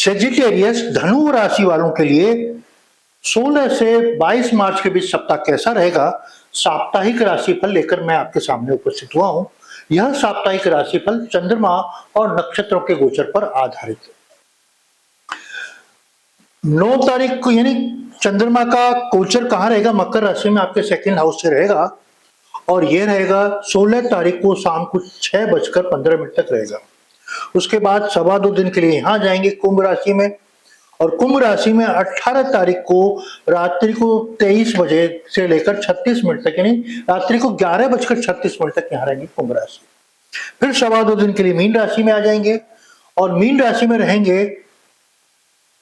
Sagittarius धनु राशि वालों के लिए 16 से 22 मार्च के बीच सप्ताह कैसा रहेगा, साप्ताहिक राशिफल लेकर मैं आपके सामने उपस्थित हुआ हूं। यह साप्ताहिक राशिफल चंद्रमा और नक्षत्रों के गोचर पर आधारित है। 9 तारीख को यानी चंद्रमा का गोचर कहां रहेगा, मकर राशि में आपके सेकंड हाउस से रहेगा और यह रहेगा 16 तारीख को शाम को 6:15 तक रहेगा। उसके बाद 2.25 दिन के लिए यहां जाएंगे कुंभ राशि में और कुंभ राशि में 18 तारीख को रात्रि को 23 बजे से लेकर 36 मिनट तक यानी रात्रि को 11:36 तक यहाँ रहेंगे कुंभ राशि। फिर 2.25 दिन के लिए मीन राशि में आ जाएंगे और मीन राशि में रहेंगे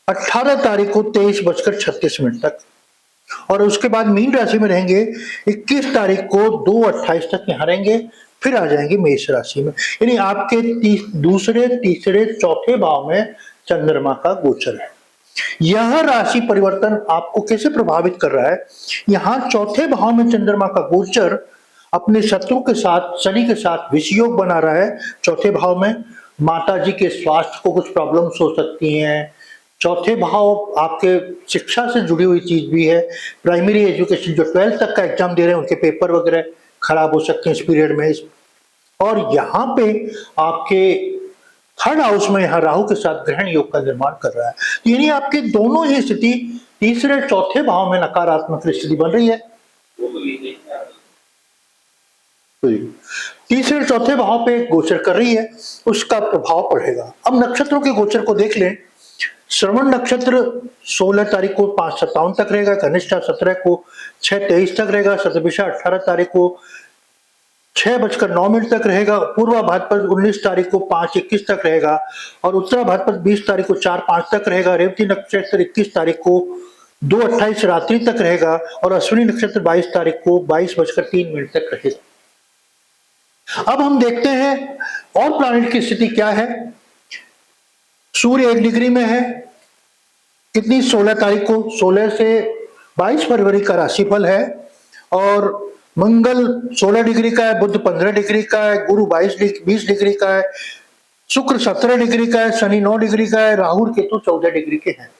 18 तारीख को 23:36 तक और उसके बाद मीन राशि में रहेंगे 21 तारीख को 2:28 तक यहाँ रहेंगे। फिर आ जाएंगे मेष राशि में, यानी आपके दूसरे, तीसरे, चौथे भाव में चंद्रमा का गोचर है। यह राशि परिवर्तन आपको कैसे प्रभावित कर रहा है, यहाँ चौथे भाव में चंद्रमा का गोचर अपने शत्रु के साथ, शनि के साथ विषयोग बना रहा है। चौथे भाव में माता जी के स्वास्थ्य को कुछ प्रॉब्लम्स हो सकती हैं। चौथे भाव आपके शिक्षा से जुड़ी हुई चीज भी है। प्राइमरी एजुकेशन जो 12th तक का एग्जाम दे रहे हैं उनके पेपर वगैरह खराब हो सकते हैं इस पीरियड में। और यहाँ पे आपके थर्ड हाउस में यहाँ राहु के साथ ग्रहण योग का निर्माण कर रहा है, यानी आपके दोनों ही स्थिति तीसरे चौथे भाव में नकारात्मक स्थिति बन रही है। तीसरे चौथे भाव पे गोचर कर रही है, उसका प्रभाव पड़ेगा। अब नक्षत्रों के गोचर को देख लें। श्रवण नक्षत्र 16 तारीख को 5:57 तक रहेगा, कनिष्ठा 17 को 6:23 तक रहेगा, शतभिषा 18 तारीख को 6:09 तक रहेगा, पूर्वा भाद्रपद 19 तारीख को 5:21 तक रहेगा और उत्तरा भाद्रपद 20 तारीख को 4:05 तक रहेगा। रेवती नक्षत्र 21 तारीख को 2:28 रात्रि तक रहेगा और अश्विनी नक्षत्र 22 तारीख को 22:03 तक रहेगा। अब हम देखते हैं और प्लैनेट की स्थिति क्या है। सूर्य 1 डिग्री में है, कितनी 16 तारीख को, 16 से 22 फरवरी का राशिफल है और मंगल 16 डिग्री का है, बुध 15 डिग्री का है, गुरु 20 डिग्री का है, शुक्र 17 डिग्री का है, शनि 9 डिग्री का है, राहु केतु 14 डिग्री के हैं।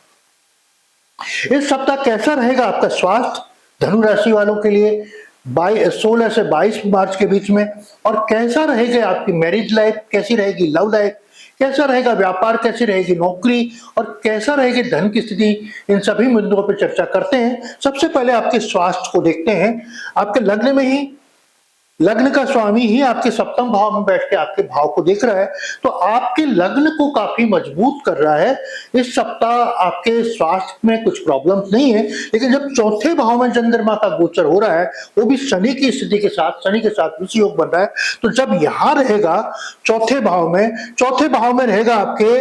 इस सप्ताह कैसा रहेगा आपका स्वास्थ्य धनु राशि वालों के लिए 16 से 22 मार्च के बीच में, और कैसा रहेगा आपकी मैरिज लाइफ, कैसी रहेगी लव लाइफ, कैसा रहेगा व्यापार, कैसी रहेगी नौकरी और कैसा रहेगी धन की स्थिति, इन सभी मुद्दों पर चर्चा करते हैं। सबसे पहले आपके स्वास्थ्य को देखते हैं। आपके लग्न में ही, लग्न का स्वामी ही आपके सप्तम भाव में बैठ के आपके भाव को देख रहा है, तो आपके लग्न को काफी मजबूत कर रहा है। इस सप्ताह आपके स्वास्थ्य में कुछ प्रॉब्लम्स नहीं है, लेकिन जब चौथे भाव में चंद्रमा का गोचर हो रहा है, वो भी शनि की स्थिति के साथ, शनि के साथ विषयोग बन रहा है, तो जब यहां रहेगा चौथे भाव में रहेगा आपके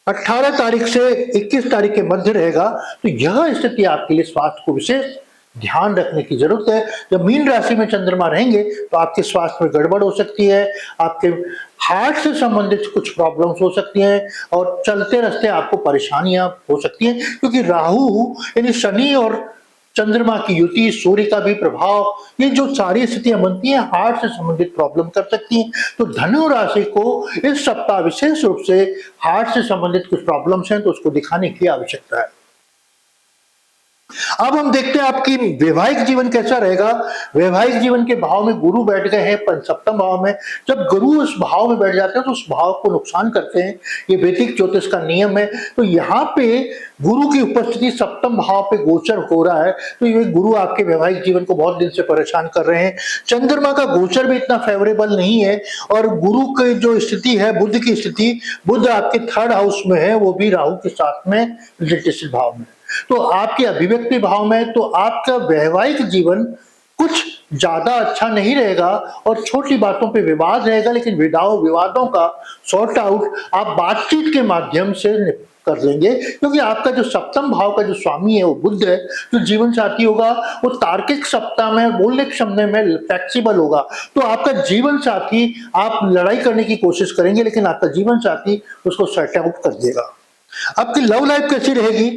18 तारीख से 21 तारीख के मध्य रहेगा, तो यह स्थिति आपके लिए स्वास्थ्य को विशेष ध्यान रखने की जरूरत है। जब मीन राशि में चंद्रमा रहेंगे तो आपके स्वास्थ्य में गड़बड़ हो सकती है, आपके हार्ट से संबंधित कुछ प्रॉब्लम्स हो सकती हैं और चलते रास्ते आपको परेशानियां हो सकती हैं, क्योंकि राहु यानी शनि और चंद्रमा की युति, सूर्य का भी प्रभाव, ये जो सारी स्थितियां बनती हैं हार्ट से संबंधित प्रॉब्लम कर सकती हैं। तो धनु राशि को इस सप्ताह विशेष रूप से हार्ट से संबंधित कुछ प्रॉब्लम्स हैं तो उसको दिखाने की आवश्यकता है। अब हम देखते हैं आपकी वैवाहिक जीवन कैसा रहेगा। वैवाहिक जीवन के भाव में गुरु बैठ गए हैं सप्तम भाव में। जब गुरु उस भाव में बैठ जाते हैं तो उस भाव को नुकसान करते हैं, ये वैदिक ज्योतिष का नियम है। तो यहाँ पे गुरु की उपस्थिति सप्तम भाव पे गोचर हो रहा है, तो ये गुरु आपके वैवाहिक जीवन को बहुत दिन से परेशान कर रहे हैं। चंद्रमा का गोचर भी इतना फेवरेबल नहीं है और गुरु की जो स्थिति है, बुध की स्थिति, बुध आपके थर्ड हाउस में है, वो भी राहु के साथ में रिलेटेड भाव में, तो आपके अभिव्यक्ति भाव में, तो आपका वैवाहिक जीवन कुछ ज्यादा अच्छा नहीं रहेगा और छोटी बातों पे विवाद रहेगा, लेकिन विवादों का सॉर्ट आउट आप बातचीत के माध्यम से कर लेंगे, क्योंकि आपका जो सप्तम भाव का जो स्वामी है वो बुध है। जो जीवन साथी होगा वो तार्किक सप्ताह में, बोलने के शब्द में फ्लेक्सिबल होगा, तो आपका जीवन साथी, आप लड़ाई करने की कोशिश करेंगे लेकिन आपका जीवन साथी उसको सॉर्ट आउट कर देगा। आपकी लव लाइफ कैसी रहेगी,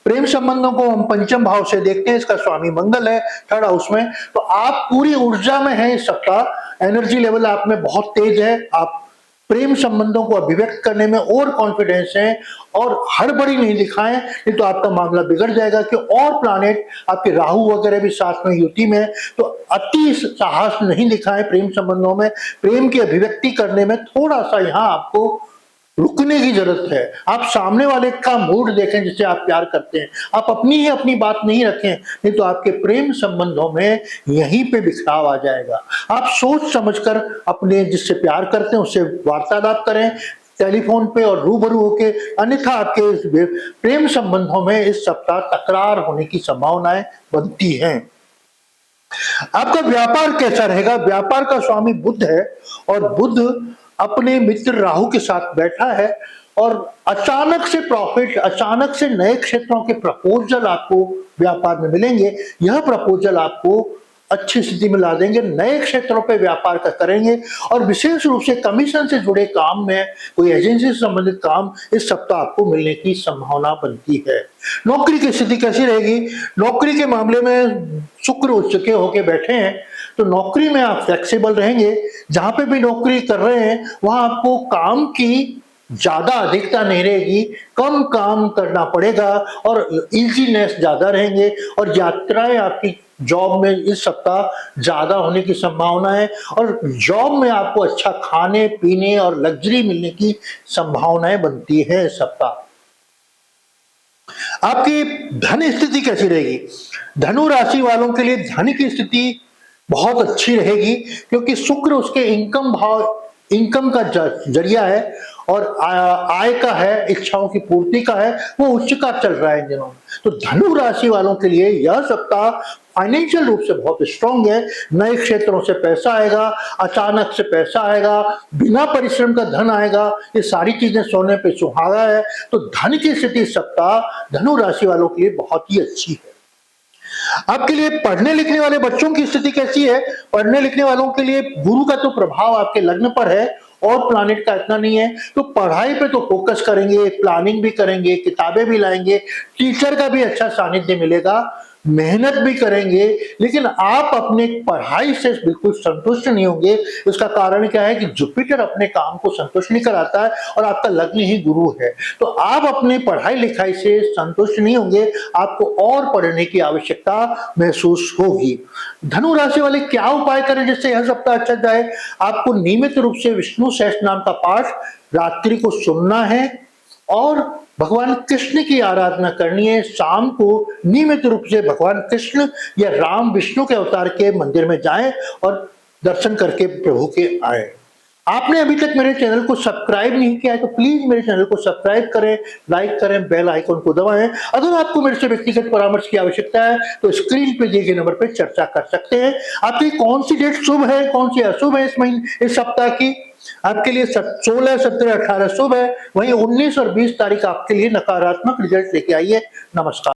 प्रेम संबंधों को हम पंचम भाव से देखते हैं, इसका स्वामी मंगल है थर्ड हाउस में, तो आप पूरी ऊर्जा में हैं इस सप्ताह। एनर्जी लेवल आप में बहुत तेज है, आप प्रेम संबंधों को अभिव्यक्त करने में और कॉन्फिडेंस हैं और हड़बड़ी नहीं दिखाएं, नहीं तो आपका मामला बिगड़ जाएगा कि और प्लानेट आपके राहु वगैरह भी साथ में युति में, तो अति साहस नहीं दिखाएं प्रेम संबंधों में। प्रेम की अभिव्यक्ति करने में थोड़ा सा यहाँ आपको रुकने की जरूरत है। आप सामने वाले का मूड देखें जिसे आप प्यार करते हैं, आप अपनी बात नहीं रखें, नहीं तो आपके प्रेम संबंधों में यहीं पे बिखराव आ जाएगा। आप सोच समझकर अपने जिससे प्यार करते हैं उससे वार्तालाप करें टेलीफोन पे और रूबरू होके, अन्यथा आपके प्रेम संबंधों में इस सप्ताह तकरार होने की संभावनाएं बनती हैं। आपका व्यापार कैसा रहेगा? व्यापार का स्वामी बुध है और बुध अपने मित्र राहु के साथ बैठा है और अचानक से प्रॉफिट, अचानक से नए क्षेत्रों के प्रपोजल आपको व्यापार में मिलेंगे। यह प्रपोजल आपको अच्छी स्थिति में ला देंगे, नए क्षेत्रों पे व्यापार का करेंगे और विशेष रूप से कमीशन से जुड़े काम में, कोई एजेंसी से संबंधित काम इस सप्ताह आपको मिलने की संभावना बनती है। नौकरी की स्थिति कैसी रहेगी? नौकरी के मामले में शुक्र उच्च के होके बैठे हैं, तो नौकरी में आप फ्लेक्सिबल रहेंगे। जहां पे भी नौकरी कर रहे हैं वहां आपको काम की ज्यादा अधिकता नहीं रहेगी, कम काम करना पड़ेगा और इजीनेस ज्यादा रहेंगे और यात्राएं आपकी जॉब में इस सप्ताह ज्यादा होने की संभावना है और जॉब में आपको अच्छा खाने पीने और लग्जरी मिलने की संभावनाएं बनती है इस सप्ताह। आपकी धन स्थिति कैसी रहेगी? धनु राशि वालों के लिए धन की स्थिति बहुत अच्छी रहेगी क्योंकि शुक्र उसके इनकम का जरिया है और आय का है, इच्छाओं की पूर्ति का है, वो उच्च का चल रहा है इन दिनों। तो धनु राशि वालों के लिए यह सप्ताह फाइनेंशियल रूप से बहुत स्ट्रांग है। नए क्षेत्रों से पैसा आएगा, अचानक से पैसा आएगा, बिना परिश्रम का धन आएगा, ये सारी चीजें सोने पे सुहागा है। तो धन की स्थिति इस सप्ताह धनु राशि वालों के लिए बहुत ही अच्छी है। आपके लिए पढ़ने लिखने वाले बच्चों की स्थिति कैसी है? पढ़ने लिखने वालों के लिए गुरु का तो प्रभाव आपके लग्न पर है और प्लानिट का इतना नहीं है, तो पढ़ाई पे तो फोकस करेंगे, प्लानिंग भी करेंगे, किताबें भी लाएंगे, टीचर का भी अच्छा सानिध्य मिलेगा, मेहनत भी करेंगे, लेकिन आप अपने पढ़ाई से बिल्कुल संतुष्ट नहीं होंगे। इसका कारण क्या है कि जुपिटर अपने काम को संतुष्ट नहीं कराता है और आपका लग्न ही गुरु है, तो आप अपने पढ़ाई लिखाई से संतुष्ट नहीं होंगे, आपको और पढ़ने की आवश्यकता महसूस होगी। धनु राशि वाले क्या उपाय करें जिससे यह सप्ताह अच्छा जाए? आपको नियमित रूप से विष्णु सहस्त्र नाम का पाठ रात्रि को सुनना है और भगवान कृष्ण की आराधना करनी है। शाम को नियमित रूप से भगवान कृष्ण या राम विष्णु के अवतार के मंदिर में जाएं और दर्शन करके प्रभु के आए। आपने अभी तक मेरे चैनल को सब्सक्राइब नहीं किया है तो प्लीज मेरे चैनल को सब्सक्राइब करें, लाइक करें, बेल आइकन को दबाएं। अगर आपको मेरे से व्यक्तिगत परामर्श की आवश्यकता है तो स्क्रीन पे दिए गए नंबर पे चर्चा कर सकते हैं। आपकी कौन सी डेट शुभ है, कौन सी अशुभ है इस सप्ताह की? आपके लिए 16, 17, 18 शुभ है, वहीं 19 और 20 तारीख आपके लिए नकारात्मक रिजल्ट लेके आई है। नमस्कार।